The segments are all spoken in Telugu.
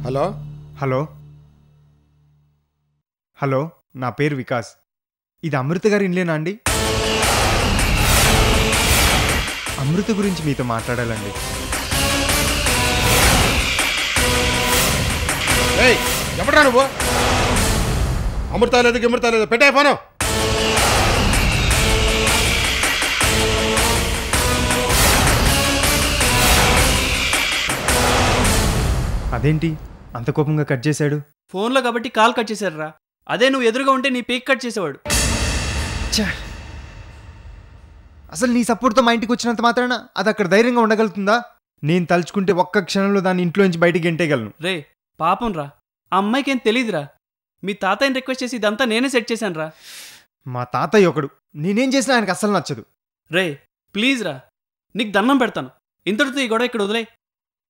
హలో హలో హలో నా పేరు వికాస్. ఇది అమృత గారి ఇల్లేనా అండి? అమృత గురించి మీతో మాట్లాడాలండి. ఎవడా నువ్వు? అమృత లేదు గిమృత లేదు, పెట్టే ఫోను. అదేంటి అంత కోపంగా కట్ చేశాడు? ఫోన్లో కాబట్టి కాల్ కట్ చేశారా? అదే నువ్వు ఎదురుగా ఉంటే నీ పీక్ కట్ చేసేవాడు. అసలు నీ సపోర్ట్తో మా ఇంటికి వచ్చినంత మాత్రాన అది అక్కడ ధైర్యంగా ఉండగలుగుతుందా? నేను తలుచుకుంటే ఒక్క క్షణంలో దాన్ని ఇంట్లో నుంచి బయటికి గెంటేయగలను. రే పాపం రా, ఆ అమ్మాయికి ఏం తెలీదురా. మీ తాతయ్యని రిక్వెస్ట్ చేసి ఇదంతా నేనే సెట్ చేశాను రా. మా తాతయ్య ఒకడు, నేనేం చేసినా ఆయనకు అస్సలు నచ్చదు. రే ప్లీజ్ రా, నీకు దండం పెడతాను, ఇంతటితో ఈ గొడవ ఇక్కడ వదిలే.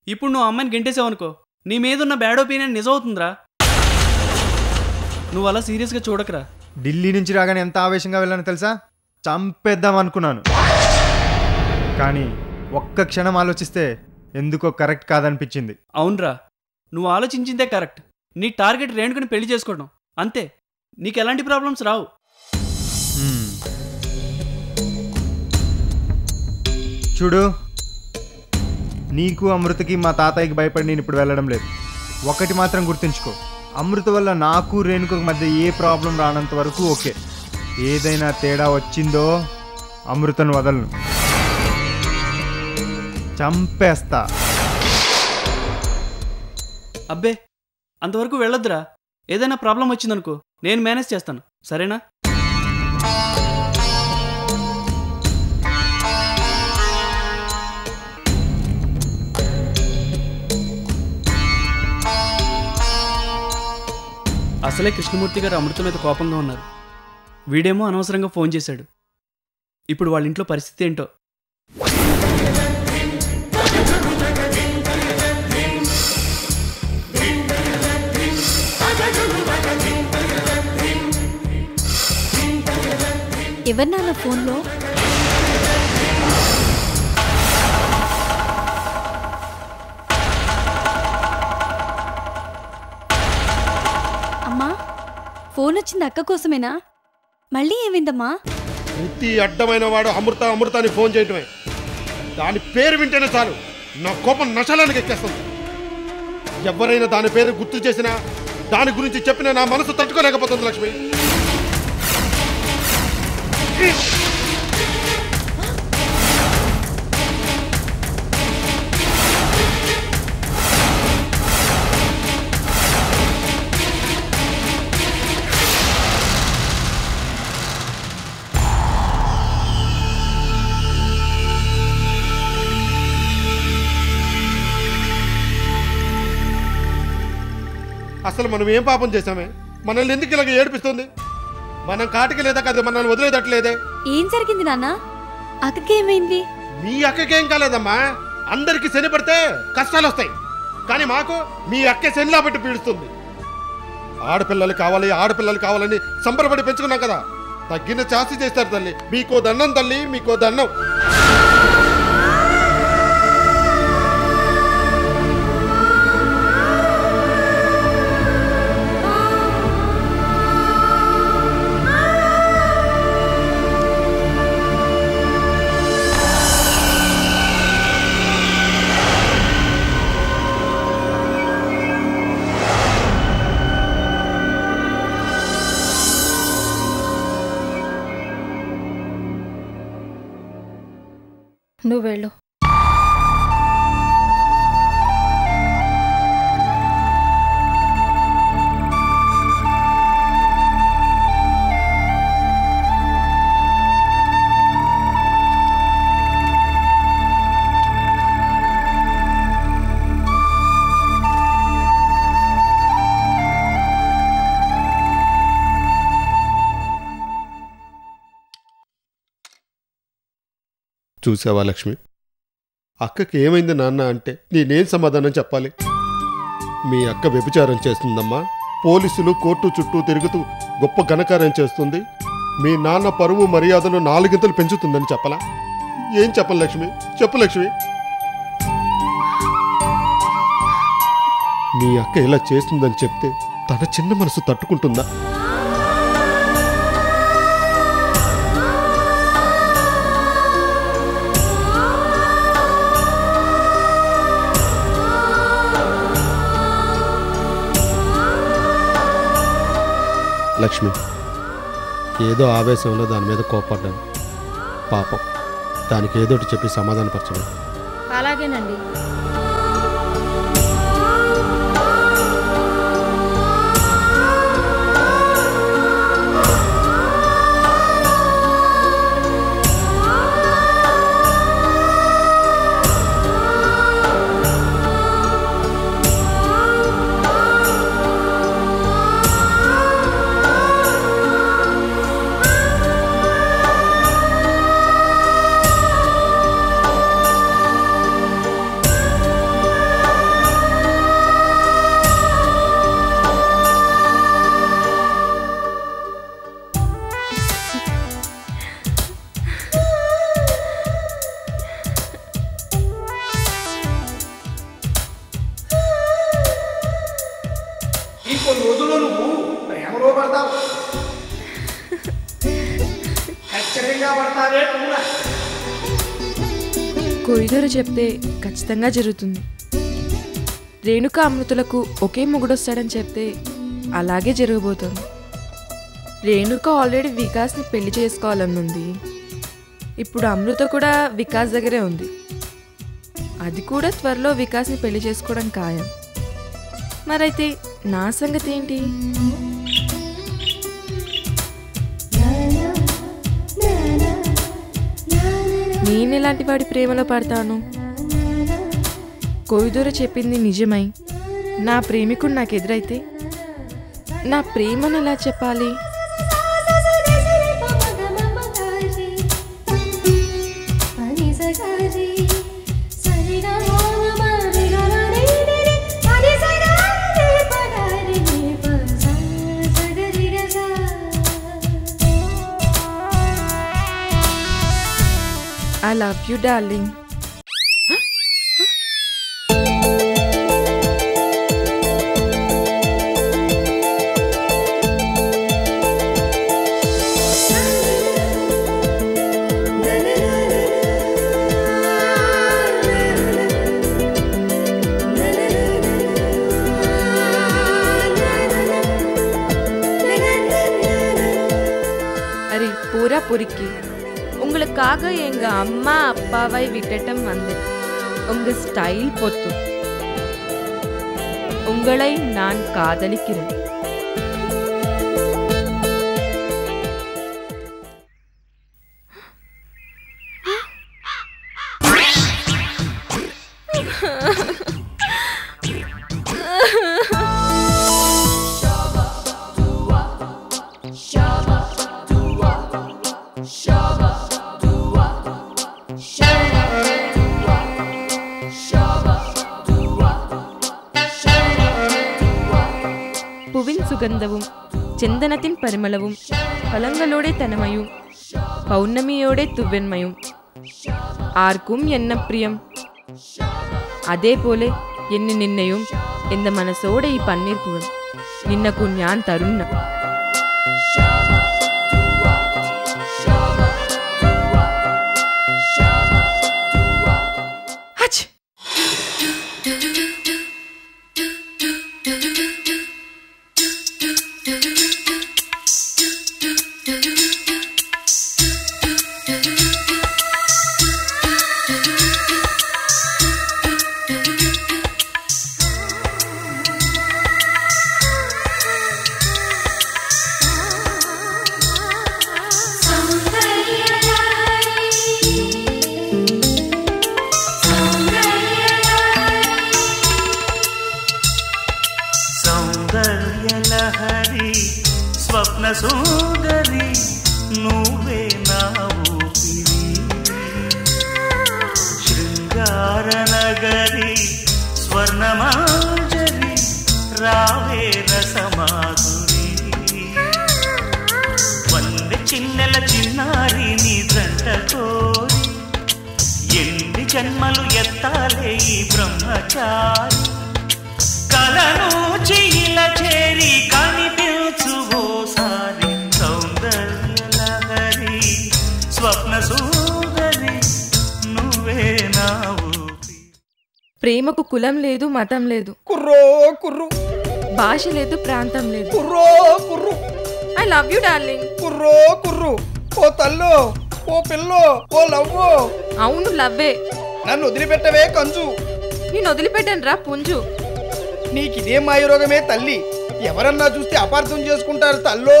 ఇప్పుడు నువ్వు అమ్మాయిని గెంటేసావనుకో, నీ మీదున్న బ్యాడ్ ఒపీనియన్ నిజమవుతుందిరా. నువ్వు అలా సీరియస్గా చూడకరా. ఢిల్లీ నుంచి రాగానే ఎంత ఆవేశంగా వెళ్ళానో తెలుసా? చంపేద్దాం అనుకున్నాను, కానీ ఒక్క క్షణం ఆలోచిస్తే ఎందుకో కరెక్ట్ కాదనిపించింది. అవునరా, నువ్వు ఆలోచించిందే కరెక్ట్. నీ టార్గెట్ రేణుకుని పెళ్లి చేసుకోవడం అంతే, నీకు ఎలాంటి ప్రాబ్లమ్స్ రావు. చూడు, నీకు అమృతకి మా తాతయ్యకి భయపడి నేను ఇప్పుడు వెళ్ళడం లేదు. ఒకటి మాత్రం గుర్తుంచుకో, అమృత వల్ల నాకు రేణుకు మధ్య ఏ ప్రాబ్లం రానంత వరకు ఓకే. ఏదైనా తేడా వచ్చిందో అమృతను వదలను, చంపేస్తా. అబ్బే అంతవరకు వెళ్ళొద్దురా. ఏదైనా ప్రాబ్లం వచ్చిందనుకో నేను మేనేజ్ చేస్తాను, సరేనా? అసలే కృష్ణమూర్తి గారు అమృత మీద కోపంగా ఉన్నారు. వీడేమో అనవసరంగా ఫోన్ చేశాడు. ఇప్పుడు వాళ్ళ ఇంట్లో పరిస్థితి ఏంటో. ఎవరు నాన్న ఫోన్లో? అమ్మా, ఫోన్ వచ్చింది అక్క కోసమేనా? మళ్ళీ ఏమైందమ్మా? ప్రతి అడ్డమైన వాడు అమృత అమృత అని ఫోన్ చేయటమే. దాని పేరు వింటేనే చాలు నా కోపం నశలానికి ఎక్కేస్తుంది. ఎవరైనా దాని పేరు గుర్తు చేసినా, దాని గురించి చెప్పినా నా మనసు తట్టుకోలేకపోతుంది లక్ష్మి. అసలు మనం ఏం పాపం చేశామే? మనల్ని ఎందుకు ఇలాగ ఏడిపిస్తుంది? మనం కాటికి లేదా కదా, మనల్ని వదిలేదట్లేదే. ఏం జరిగింది నాన్న? అక్కకి ఏమైంది? మీ అక్కకేం కాలేదమ్మా. అందరికి శని పడితే కష్టాలు వస్తాయి, కానీ మాకు మీ అక్కే శనిలా పెట్టి పీడుస్తుంది. ఆడపిల్లలు కావాలి ఆడపిల్లలు కావాలని సంబరపడి పెంచుకున్నాం కదా, తగ్గిన చాస్తి చేస్తారు తల్లి. మీకో దండం తల్లి, మీకో దండం. నువ్వు వెళ్ళు. చూసావా లక్ష్మి, అక్కకి ఏమైంది నాన్న అంటే నేనేం సమాధానం చెప్పాలి? మీ అక్క వ్యభిచారం చేస్తుందమ్మా, పోలీసులు కోర్టు చుట్టూ తిరుగుతూ గొప్ప ఘనకార్యం చేస్తుంది, మీ నాన్న పరువు మర్యాదలు 4 గింతలు పెంచుతుందని చెప్పలా? ఏం చెప్పను లక్ష్మి, చెప్పు లక్ష్మి. మీ అక్క ఇలా చేస్తుందని చెప్తే తన చిన్న మనసు తట్టుకుంటుందా? లక్ష్మి, ఏదో ఆవేశంలో దాని మీద కోపడ్డాను. పాపం, దానికి ఏదోటి చెప్పి సమాధానపరచడం. అలాగేనండి. ఇంకొన్ని రోజుల్లో నువ్వు ప్రేమలో పడతావు. ఖచ్చితంగా పడతావే కూడా. కొరిదోరు చెప్తే ఖచ్చితంగా జరుగుతుంది. రేణుక అమృతులకు ఒకే మొగుడొస్తాడని చెప్తే అలాగే జరగబోతోంది. రేణుక ఆల్రెడీ వికాస్ని పెళ్లి చేసుకోవాలనుంది. ఇప్పుడు అమృత కూడా వికాస్ దగ్గరే ఉంది. అది కూడా త్వరలో వికాస్ని పెళ్లి చేసుకోవడం ఖాయం. మరైతే నా సంగతి ఏంటి? నేనెలాంటి వాడి ప్రేమలో పడతాను? కొరిదోరు చెప్పింది నిజమై నా ప్రేమికుడు నాకు ఎదురైతే నా ప్రేమను ఎలా చెప్పాలి? I love you, darling. अरे पूरा பொறுக்கி உங்களுக்காக எங்க அம்மா அப்பாவை விட்டுட்டும் வந்தேன். உங்க ஸ்டைல் பொத்து உங்களை நான் காதலிக்கிறேன். പൂവിൻ സുഗന്ധവും ചന്ദനത്തിൻ പരിമളവും ഫലങ്ങളോടെ തനമയും പൗർണമിയോടെ തുവന്മയും ആർക്കും എന്ന പ്രിയം അതേപോലെ എന്നെ നിന്നെയും എൻ്റെ മനസ്സോടെ ഈ പന്നീർ പൂവൻ നിന്നക്കു ഞാൻ തരുന്ന స్వప్న సుందరి నువ్వే నా ఊపిరి శృంగార నగరి స్వర్ణమాంజరి రావే రసమాధురి వంద చిన్నెల చిన్నారి నీ జంట కోరి ఎన్ని జన్మలు ఎత్తాలే ఈ బ్రహ్మచారి కల ప్రేమకు కులం లేదు, మతం లేదు, కుర్రో కుర్రు భాష లేదు, ప్రాంతం లేదు. కుర్రో కుర్రు ఐ లవ్ యూ డార్లింగ్. కుర్రో కుర్రు ఓ తల్లో ఓ పిల్లో ఓ లవ్వో అవును లవ్వే. నన్ను వదిలిపెట్టవే కంజు. నేను వదిలిపెట్టాను రా పుంజు. నీకిదే మాయరోగమే తల్లి. ఎవరన్నా చూస్తే అపార్థం చేసుకుంటారు తల్లో.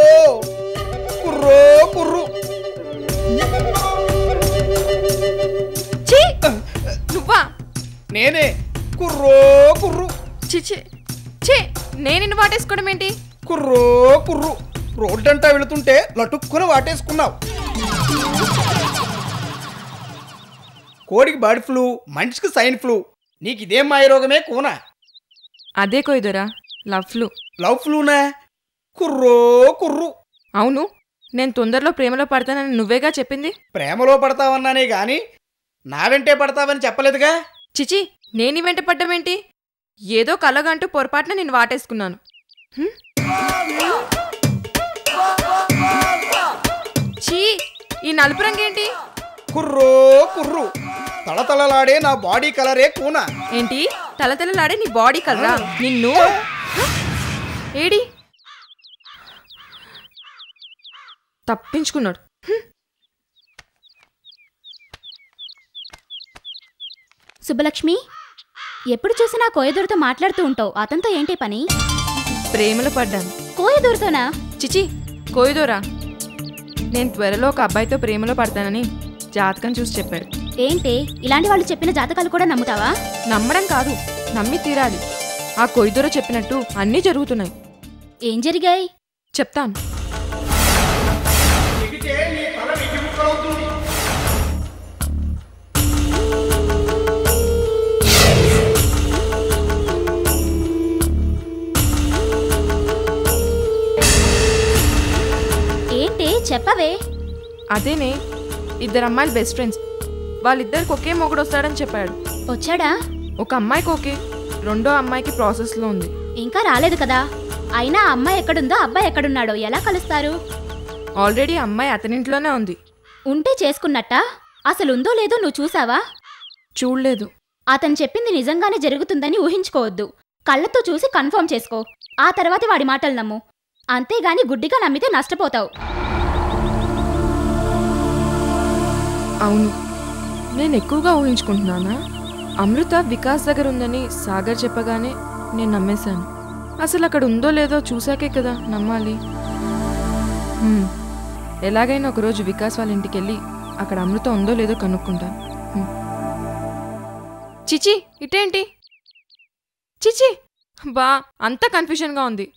కుర్రో కుర్రు ఛీ! నువ్వా? నేనే కుర్రో కుర్రు చిచి ఛీ! నేను నిన్ను వాటేసుకోవడం ఏంటి? కుర్రో కుర్రు రోడ్డంటా వెళుతుంటే లటుక్కున వాటేసుకున్నావు. కోడికి బర్డ్ ఫ్లూ, మనిషికి సైన్ ఫ్లూ. నీకిదేం మాయరోగమే కూన. అదే కొయ్యదరా లవ్ ఫ్లూ. లవ్ ఫ్లూనా? కుర్రో కుర్రు అవును, నేను తొందరలో ప్రేమలో పడతానని నువ్వేగా చెప్పింది. ప్రేమలో పడతావన్నానే గాని నా వెంటే పడతావని చెప్పలేదుగా. చిచి, నేను వెంట పడ్డమేంటి? ఏదో కలగంటూ పొరపాటున నేను వాటేసుకున్నాను. ఛీ, ఈ నలుపు రంగేంటి? కుర్రో కుర్రు తళతళలాడే నా బాడీ కలరే కూన. ఏంటి తలతలలాడే నీ బాడీ కలరా? నిన్ను ఏడి తప్పించుకున్నాడు. సుబ్బలక్ష్మి, ఎప్పుడు చూసినా కోయదూరుతో మాట్లాడుతూ ఉంటావు. అతనితో ఏంటి పని? ప్రేమలో పడ్డాను. కోయదూరుతోనా? చిచి, కోయదోరా. నేను త్వరలో ఒక అబ్బాయితో ప్రేమలో పడతానని జాతకం చూసి చెప్పాడు. ఏంటి ఇలాంటి వాళ్ళు చెప్పిన జాతకాలు కూడా నమ్ముతావా? నమ్మడం కాదు, నమ్మి తీరాలి. ఆ కొయ్యదూర చెప్పినట్టు అన్నీ జరుగుతున్నాయి. ఏం జరిగాయి? చెప్తాను. ఏంటి చెప్పవే. అదేనే, ఇద్దరు అమ్మాయిలు బెస్ట్ ఫ్రెండ్స్. వాళ్ళిద్దరికి ఒకే మొగుడు వస్తాడని చెప్పాడు. వచ్చాడా? ఒక అమ్మాయికి ఓకే, రెండో అమ్మాయికి ప్రాసెస్లో ఉంది. ఇంకా రాలేదు కదా. అయినా అమ్మాయి ఎక్కడుందో అబ్బాయి ఎక్కడున్నాడో ఎలా కలుస్తారు? ఆల్రెడీ అమ్మాయి అతనింట్లోనే ఉంది. ఉంటే చేసుకున్నట్టా? అసలుందో లేదో నువ్వు చూసావా? చూడలేదు. అతను చెప్పింది నిజంగానే జరుగుతుందని ఊహించుకోవద్దు. కళ్ళతో చూసి కన్ఫర్మ్ చేసుకో. ఆ తర్వాత వాడి మాటలు నమ్ము. అంతేగాని గుడ్డిగా నమ్మితే నష్టపోతావు. అవును, నేను ఎక్కువగా ఊహించుకుంటున్నానా? అమృత వికాస్ దగ్గర ఉందని సాగర్ చెప్పగానే నేను నమ్మేశాను. అసలు అక్కడ ఉందో లేదో చూశాకే కదా నమ్మాలి. ఎలాగైనా ఒకరోజు వికాస్ వాళ్ళ ఇంటికి వెళ్ళి అక్కడ అమృత ఉందో లేదో కనుక్కుంటాను. చిచి, ఇటేంటి? చిచి, బా అంతా కన్ఫ్యూజన్గా ఉంది.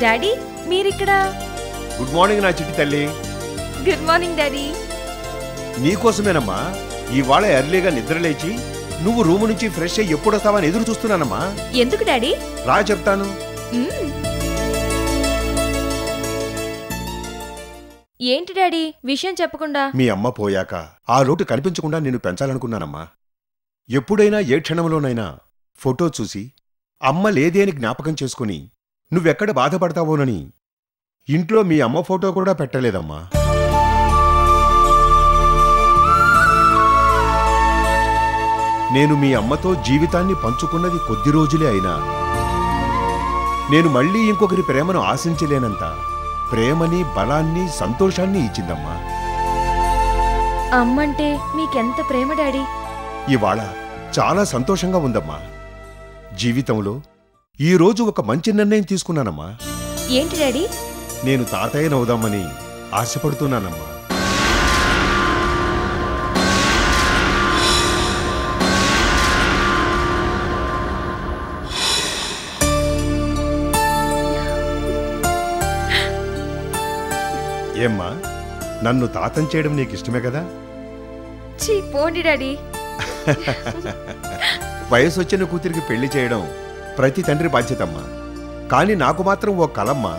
డాడీ, మీరిక్కడ? గుడ్ మార్నింగ్ నా చిట్టి తల్లి. Good morning daddy. నీకోసమేనమ్మా ఇవాళ ఎర్లీగా నిద్రలేచి నువ్వు రూము నుంచి ఫ్రెష్ అయ్యి ఎప్పుడు వస్తావని ఎదురు చూస్తున్నానమ్మా. ఎందుకు డాడీ? రా చెప్తాను. ఏంటి డాడీ విషయం చెప్పకుండా? మీ అమ్మ పోయాక ఆ లోటు కనిపించకుండా నేను పెంచాలనుకున్నానమ్మా. ఎప్పుడైనా ఏ క్షణంలోనైనా ఫోటో చూసి అమ్మ లేదే అని జ్ఞాపకం చేసుకుని నువ్వెక్కడ బాధపడతావోనని ఇంట్లో మీ అమ్మ ఫోటో కూడా పెట్టలేదమ్మా. నేను మీ అమ్మతో జీవితాన్ని పంచుకున్నది కొద్ది రోజులే అయినా నేను మళ్ళీ ఇంకొకరి ప్రేమను ఆశించలేనంత ప్రేమని, బలాన్ని, సంతోషాన్ని ఇచ్చిందమ్మా. అమ్మంటే మీకెంత ప్రేమ డాడీ? ఇవాళ చాలా సంతోషంగా ఉందమ్మా. జీవితంలో ఈరోజు ఒక మంచి నిర్ణయం తీసుకున్నానమ్మా. ఏంటి డాడీ? నేను తాతయ్యనవుదామని ఆశపడుతున్నానమ్మా. నన్ను తాతం చేయడం నీకు ఇష్టమే కదా? చీ పోండి డాడీ. వయసు వచ్చిన కూతురికి పెళ్లి చేయడం ప్రతి తండ్రి బాధ్యతమ్మా. కానీ నాకు మాత్రం ఓ కలమ్మా.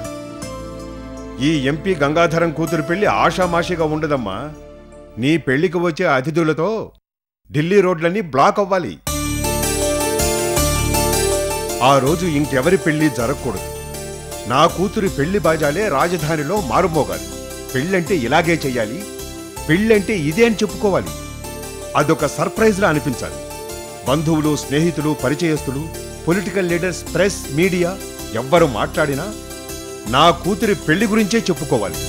ఈ ఎంపీ గంగాధరం కూతురు పెళ్లి ఆషామాషిగా ఉండదమ్మా. నీ పెళ్లికి వచ్చే అతిథులతో ఢిల్లీ రోడ్లన్నీ బ్లాక్ అవ్వాలి. ఆ రోజు ఇంకెవరి పెళ్లి జరగకూడదు. నా కూతురి పెళ్లి బాజాలే రాజధానిలో మారుమోగాలి. పెళ్ళంటే ఇలాగే చెయ్యాలి, పెళ్ళంటే ఇదే అని చెప్పుకోవాలి. అదొక సర్ప్రైజ్లా అనిపించాలి. బంధువులు, స్నేహితులు, పరిచయస్తులు, పొలిటికల్ లీడర్స్, ప్రెస్, మీడియా ఎవ్వరు మాట్లాడినా నా కూతురి పెళ్లి గురించే చెప్పుకోవాలి.